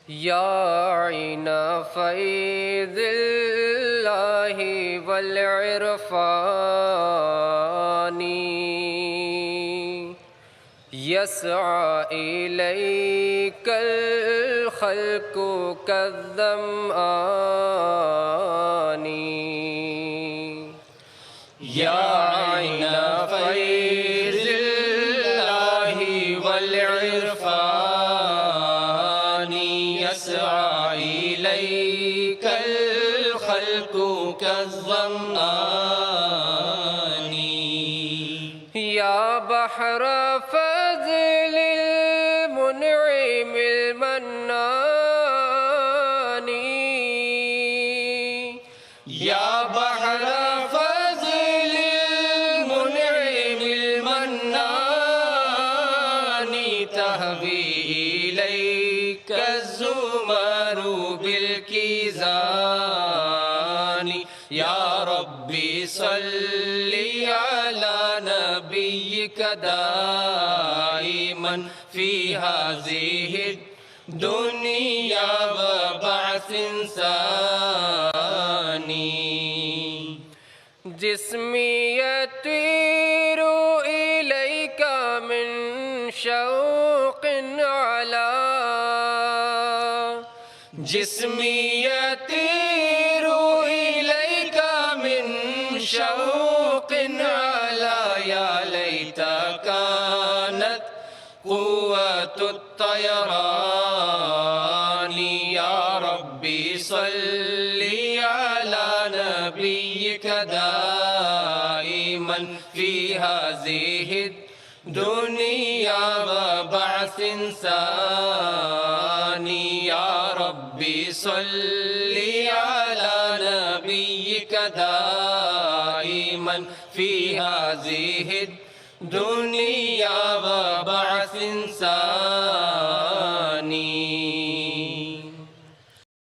या आइना फ़ैज़िल्लाहि वल इरफ़ानी यस्आ इलैकल ख़ल्क़ु कज़्ज़मआनी। या आइना फ़ैज़िल्लाहि वल इरफ़ानी यस्आ इलैकल ख़ल्क़ु कज़्ज़मआनी। या बहर फ़ज़लिल मुनइमिल मन्नानी। या बहर फ़ज़लिल मुनइमिल मन्नानी तहवी इलैका ज़ुमरु बिलकिज़ानी। या रब्बी सल्लि अला नबिय्यिका दाइमन फ़ी हाज़िहि दुनिया व बअस इंसानी। जिस्मी यतीरु इलैका मिन शौक़िन अला। जिस्मी यतीरु इलैका मिन शौक़िन अला। या लैता कानत क़ुव्वतुत तयरानी। या रब्बी सल्लि अला नबिय्यिका दाइमन फ़ी हाज़िहि दुनिया व बअस इंसानी। या रब्बी सल्लि अला नबिय्यिका दाइमन फ़ी हाज़िहि दुनिया व बअस इंसानी।